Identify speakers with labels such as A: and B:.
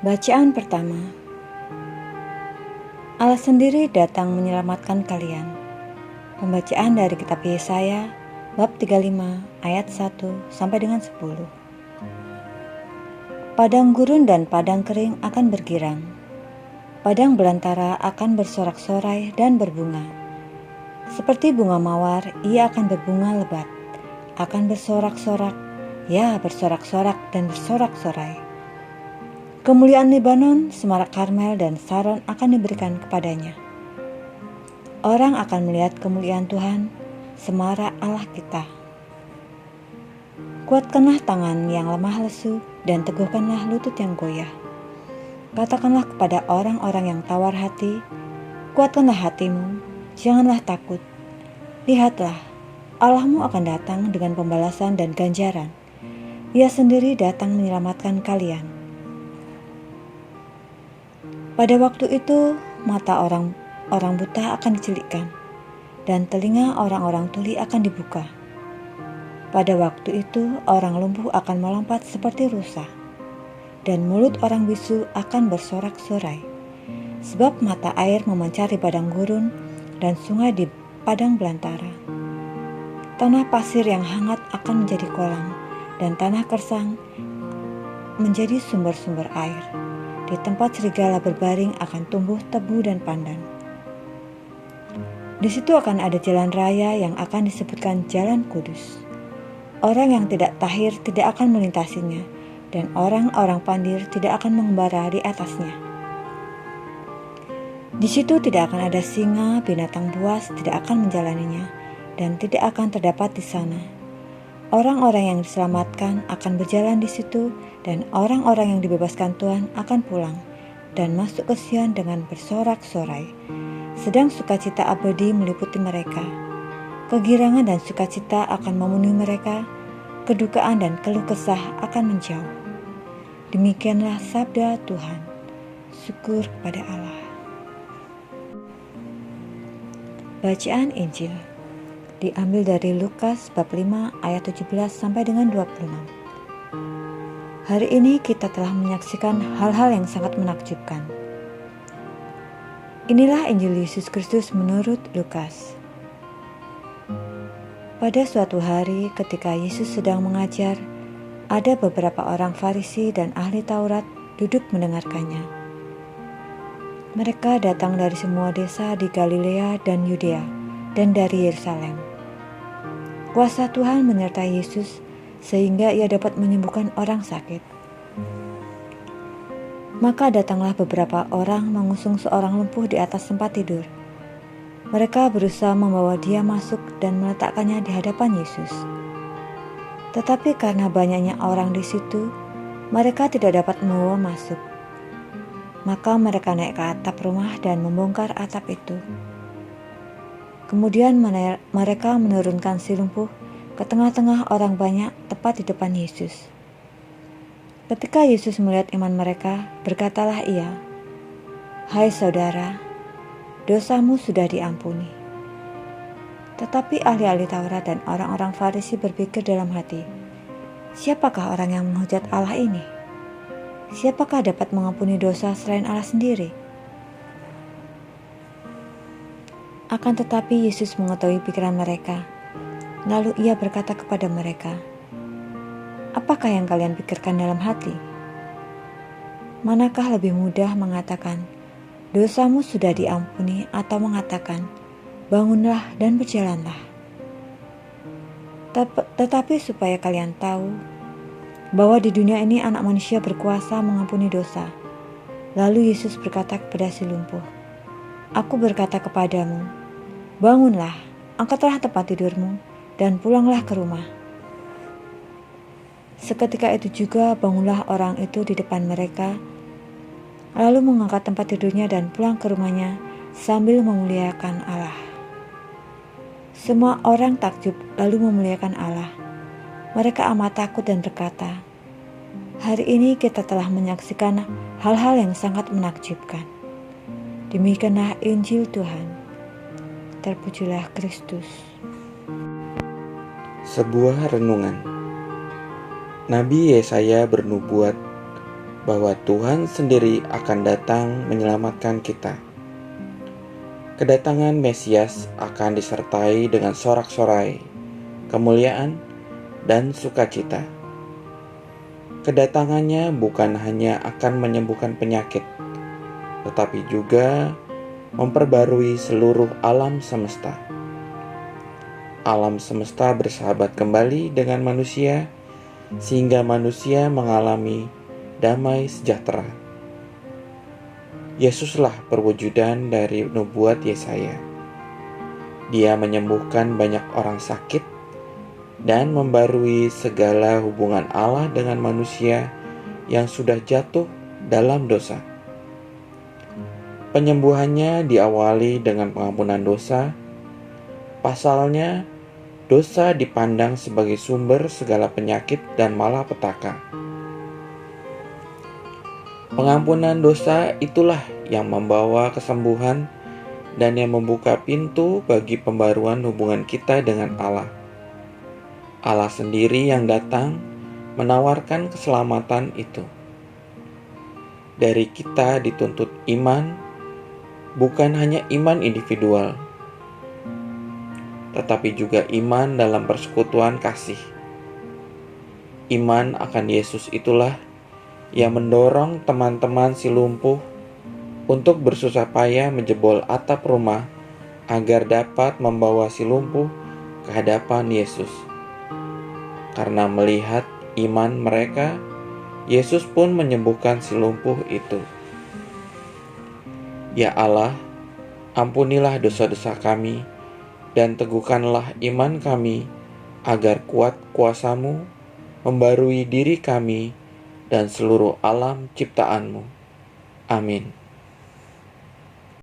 A: Bacaan pertama. Allah sendiri datang menyelamatkan kalian. Pembacaan dari kitab Yesaya bab 35 ayat 1 sampai dengan 10. Padang gurun dan padang kering akan bergirang. Padang belantara akan bersorak-sorai dan berbunga. Seperti bunga mawar, ia akan berbunga lebat, akan bersorak-sorak, ya bersorak-sorak dan bersorak-sorai. Kemuliaan Lebanon, semarak Karmel dan Saron akan diberikan kepadanya. Orang akan melihat kemuliaan Tuhan, semarak Allah kita. Kuatkanlah tangan yang lemah lesu dan teguhkanlah lutut yang goyah. Katakanlah kepada orang-orang yang tawar hati, kuatkanlah hatimu, janganlah takut. Lihatlah, Allahmu akan datang dengan pembalasan dan ganjaran. Ia sendiri datang menyelamatkan kalian. Pada waktu itu, mata orang buta akan dicelikkan, dan telinga orang-orang tuli akan dibuka. Pada waktu itu, orang lumpuh akan melompat seperti rusa, dan mulut orang bisu akan bersorak-sorai. Sebab mata air memancar di padang gurun, dan sungai di padang belantara. Tanah pasir yang hangat akan menjadi kolam, dan tanah kersang menjadi sumber-sumber air. Di tempat serigala berbaring akan tumbuh tebu dan pandan. Di situ akan ada jalan raya yang akan disebutkan Jalan Kudus. Orang yang tidak tahir tidak akan melintasinya, dan orang-orang pandir tidak akan mengembara di atasnya. Di situ tidak akan ada singa, binatang buas tidak akan menjalaninya, dan tidak akan terdapat di sana. Orang-orang yang diselamatkan akan berjalan di situ, dan orang-orang yang dibebaskan Tuhan akan pulang dan masuk ke Sion dengan bersorak-sorai. Sedang sukacita abadi meliputi mereka. Kegirangan dan sukacita akan memenuhi mereka, kedukaan dan keluh kesah akan menjauh. Demikianlah sabda Tuhan. Syukur kepada Allah. Bacaan Injil diambil dari Lukas bab 5 ayat 17 sampai dengan 26. Hari ini kita telah menyaksikan hal-hal yang sangat menakjubkan. Inilah Injil Yesus Kristus menurut Lukas. Pada suatu hari ketika Yesus sedang mengajar, ada beberapa orang Farisi dan ahli Taurat duduk mendengarkannya. Mereka datang dari semua desa di Galilea dan Yudea dan dari Yerusalem. Kuasa Tuhan menyertai Yesus sehingga ia dapat menyembuhkan orang sakit. Maka datanglah beberapa orang mengusung seorang lumpuh di atas tempat tidur. Mereka berusaha membawa dia masuk dan meletakkannya di hadapan Yesus. Tetapi karena banyaknya orang di situ, mereka tidak dapat membawa masuk. Maka mereka naik ke atap rumah dan membongkar atap itu. Kemudian mereka menurunkan si lumpuh ke tengah-tengah orang banyak tepat di depan Yesus. Ketika Yesus melihat iman mereka, berkatalah ia, "Hai saudara, dosamu sudah diampuni." Tetapi ahli-ahli Taurat dan orang-orang Farisi berpikir dalam hati, "Siapakah orang yang menghujat Allah ini? Siapakah dapat mengampuni dosa selain Allah sendiri?" Akan tetapi Yesus mengetahui pikiran mereka. Lalu ia berkata kepada mereka, "Apakah yang kalian pikirkan dalam hati? Manakah lebih mudah mengatakan, 'Dosamu sudah diampuni,' atau mengatakan, 'Bangunlah dan berjalanlah'? Tetapi supaya kalian tahu bahwa di dunia ini anak manusia berkuasa mengampuni dosa." Lalu Yesus berkata kepada si lumpuh, "Aku berkata kepadamu, bangunlah, angkatlah tempat tidurmu, dan pulanglah ke rumah." Seketika itu juga bangunlah orang itu di depan mereka, lalu mengangkat tempat tidurnya dan pulang ke rumahnya sambil memuliakan Allah. Semua orang takjub lalu memuliakan Allah. Mereka amat takut dan berkata, "Hari ini kita telah menyaksikan hal-hal yang sangat menakjubkan." Demikianlah Injil Tuhan. Terpujilah Kristus.
B: Sebuah renungan. Nabi Yesaya bernubuat bahwa Tuhan sendiri akan datang menyelamatkan kita. Kedatangan Mesias akan disertai dengan sorak-sorai, kemuliaan, dan sukacita. Kedatangannya bukan hanya akan menyembuhkan penyakit, tetapi juga memperbarui seluruh alam semesta. Alam semesta bersahabat kembali dengan manusia, sehingga manusia mengalami damai sejahtera. Yesuslah perwujudan dari nubuat Yesaya. Dia menyembuhkan banyak orang sakit dan membarui segala hubungan Allah dengan manusia yang sudah jatuh dalam dosa. Penyembuhannya diawali dengan pengampunan dosa. Pasalnya, dosa dipandang sebagai sumber segala penyakit dan malapetaka. Pengampunan dosa itulah yang membawa kesembuhan dan yang membuka pintu bagi pembaruan hubungan kita dengan Allah. Allah sendiri yang datang menawarkan keselamatan itu. Dari kita dituntut iman, bukan hanya iman individual, tetapi juga iman dalam persekutuan kasih. Iman akan Yesus itulah yang mendorong teman-teman si lumpuh untuk bersusah payah menjebol atap rumah agar dapat membawa si lumpuh ke hadapan Yesus. Karena melihat iman mereka, Yesus pun menyembuhkan si lumpuh itu. Ya Allah, ampunilah dosa-dosa kami, dan teguhkanlah iman kami, agar kuat kuasa-Mu membarui diri kami dan seluruh alam ciptaan-Mu. Amin.